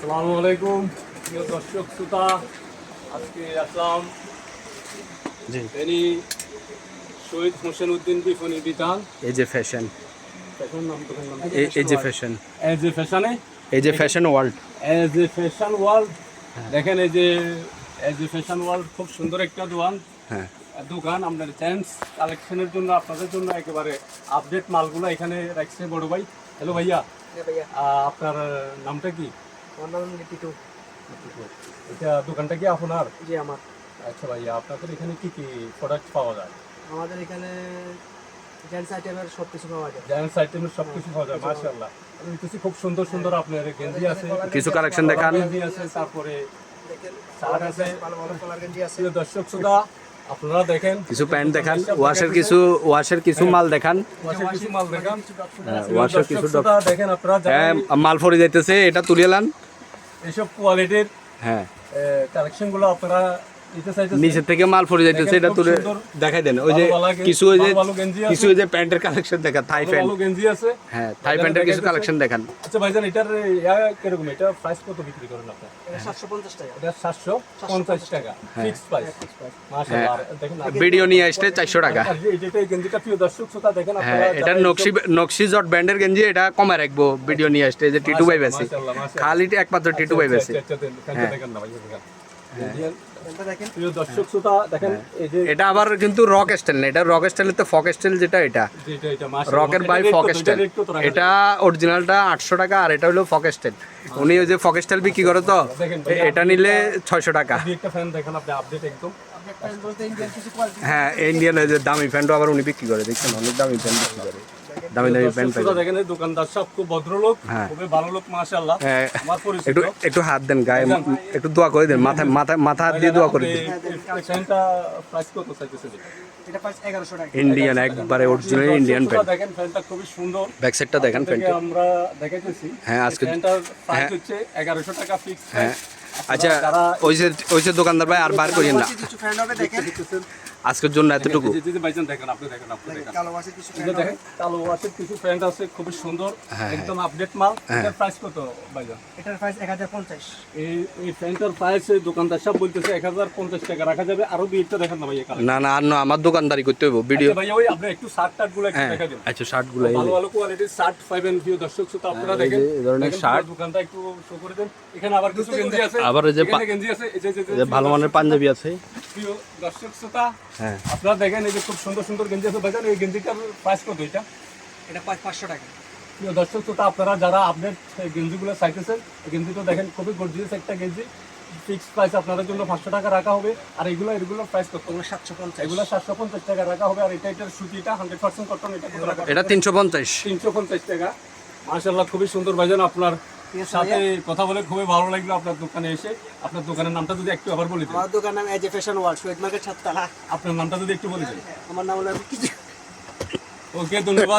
আসসালামু আলাইকুম প্রিয় দর্শক শ্রোতা, আজকে আসলাম জি ফেনী শহীদ হোসেন উদ্দিন বিপণী বিতান। এই যে ফ্যাশন, ফ্যাশন নাম দোকান নাম এই যে ফ্যাশন, এজ এ ফ্যাশনে এই যে fashion world. Age a fashion world. দেখেন এই যে এজ এ ফ্যাশন ওয়ার্ল্ড খুব সুন্দর একটা হ্যাঁ, দোকান আপনার চ্যান্স কালেকশনের জন্য, আপনাদের জন্য একেবারে আপডেট মালগুলো এখানে রাখছে বড় ভাই। হ্যালো ভাইয়া, আপনার নামটা কি? আমার নাম টিটু। এটা দোকানটা কি আপনার? জি আমার। আচ্ছা ভাইয়া, আপনাদের এখানে কি কি প্রোডাক্ট পাওয়া যায়? আমাদের এখানে জেন্টস আইটেমের সব কিছু পাওয়া যায়। জেন্টস আইটেমের সব কিছু পাওয়া যায়, মাশাআল্লাহ। আমি দেখতেছি খুব সুন্দর সুন্দর আপনার গেঞ্জি আছে, কিছু কালেকশন দেখান। গেঞ্জি আছে, তারপরে দেখেন শার্ট আছে। ভালো ভালো কালার গেঞ্জি আছে। প্রিয় দর্শক শ্রোতা, আপনারা দেখেন কিছু প্যান্ট দেখান, ওয়াশের কিছু মাল দেখান। ওয়াশের কিছু মাল দেখান। ওয়াশের কিছু দর্শক শ্রোতা দেখেন, আপনারা হ্যাঁ, যারা মাল ফরি যাইতেছে, এটা তুলে লান। এইসব কোয়ালিটির হ্যাঁ, কালেকশন গুলো আপনারা নিতে চাইতেছেন, নিচের থেকে মাল ফরি যাইতেছে, এটা তুলে দেখাই দেন। ওই যে কিছু ওই যে কিছু ওই যে প্যান্টের কালেকশন দেখা, থাই প্যান্ট। ভালো গেঞ্জি আছে। হ্যাঁ, থাই প্যান্টের কিছু কালেকশন দেখান। আচ্ছা ভাইজান, এটার কিরকম, এটা প্রাইস কত বিক্রি করেন আপনারা? এটা 750 টাকা। এটা 750 টাকা ফিক্স প্রাইস। মাশাআল্লাহ, দেখেন ভিডিও নিয়ে আসলে 400 টাকা। এটা এই গেঞ্জিটা প্রিয় দর্শক শ্রোতা দেখেন হ্যাঁ, আপনারা, এটা নকশি জট ব্যান্ডের গেঞ্জি, এটা কমে রাখবো ভিডিও নিয়ে আসতে। যে টিটু ভাই বেশি, খালি একমাত্র টিটু ভাই বেশি। দেখেন না ভাইয়া, দেখেন এটা দেখেন। প্রিয় দর্শক শ্রোতা দেখেন, এই যে এটা আবার কিন্তু রক স্টাইল না, এটা রক স্টাইলের তো ফক স্টাইল, যেটা এটা এটা মাশাআল্লাহ, রকের বাই ফক স্টাইল। এটা অরিজিনালটা 800 টাকা, আর এটা হলো ফক স্টাইল। উনি ওই যে ফক স্টাইল বিক্রি করে, তো এটা নিলে 600 টাকা। একটা ফ্যান দেখেন আপনি, আপডেট একদম। আপডেট প্রাইস বলতে ইন্ডিয়ান কিছু কোয়ালিটি। হ্যাঁ, ইন্ডিয়ান ওই যে দামি প্যান্টও আবার উনি বিক্রি করে, দেখছেন অনেক দামি প্যান্ট বিক্রি করে, দামি দামি প্যান্ট দর্শক শ্রোতা দেখেন, এই দোকানদার সব খুব ভদ্রলোক, হ্যাঁ। খুবই ভালো লোক, মাশাআল্লাহ। হ্যাঁ, আমার পরিচিত। একটু একটু হাত দেন গায়ে, একটু দোয়া করে দেন, মাথা হাত দিয়ে দোয়া করে দেন। ফ্যানটা প্রাইস কত চাইতেছেন? এটা প্রাইস 1100 টাকা। ইন্ডিয়ান, একবারে অরিজিনাল ইন্ডিয়ান প্যান্ট। দেখেন ফ্যানটা খুবই সুন্দর, ব্যাক সাইডটা দেখেন থেকে প্যান্টের। আমরা দেখাইতেছি। হ্যাঁ, আজকে ফ্যানটার প্রাইস হচ্ছে 1100 টাকা ফিক্স। হ্যাঁ, আচ্ছা, ওই যে দোকানদার ভাই আর বার করিয়েন না, কিছু ফ্রেন্ড হবে দেখেন। আজকের জন্য এতটুকু। ভাইজান দেখেন, আপনি দেখেন, আপনি দেখেন, কালো আছে কিছু এই যে ফ্রেন্ড হবে। দেখেন কালো ওয়াশের কিছু ফ্যান আছে, খুবই সুন্দর, হ্যাঁ, একদম আপডেট মাল। এটার প্রাইস কত ভাইজান? এটার প্রাইস 1050। এই ফ্যানটার প্রাইস দোকানদার সব বলতেছে 1050 টাকা রাখা যাবে। আরো দুইটা দেখেন না ভাইয়া, না না, আর না, আমার দোকানদারি করতে হইব ভিডিও। আচ্ছা ভাইয়া, ওই আপনি একটু শার্ট টার্ট গুলো একটু হ্যাঁ, দেখা দিন। আচ্ছা, শার্ট গুলো ভালো ভালো কোয়ালিটির শার্ট পাবেন প্রিয় দর্শক শ্রোতা, আপনারা এই দেখেন। যে এই ধরনের দেখেন শার্ট। পুরো দোকানটা একটু শো করে দেন। এখানে আবার কিছু গেঞ্জি আছে, আবার ওই যে এখানে গেঞ্জি আছে, এই যে ভালো মানের পাঞ্জাবি আছে। প্রিয় দর্শক শ্রোতা, হ্যাঁ, আপনারা দেখেন এই যে খুব সুন্দর সুন্দর গেঞ্জি আছে। ভাইজান, এই গেঞ্জিটার প্রাইস কত এটা? এটা 500 টাকা। প্রিয় দর্শক শ্রোতা, আপনারা যারা আপডেট গেঞ্জিগুলো চাইতেছেন, এই গেঞ্জিটা দেখেন খুবই গর্জিয়াস একটা গেঞ্জি। ফিক্স প্রাইস আপনাদের জন্য 500 টাকা রাখা হবে। আর এগুলোর প্রাইস কত? এগুলো 750। এগুলো 750 টাকা রাখা হবে। আর এটার সুতিটা 100% কটন, এটা কত রাখা? এটা 350। 350 টাকা। মাশাআল্লাহ, খুবই সুন্দর ভাইজান। আপনার সাথে কথা বলে খুবই ভালো লাগলো। আপনার দোকানে এসে, আপনার দোকানের নামটা যদি একটু আবার বলে দেন। আমার দোকান নাম এজ এ ফ্যাশন ওয়ার্ল্ড, শহীদ মার্কেট 7 তলা। আপনার নামটা যদি একটু বলে দেন। আমার নাম হলো কিছু। ওকে, ধন্যবাদ।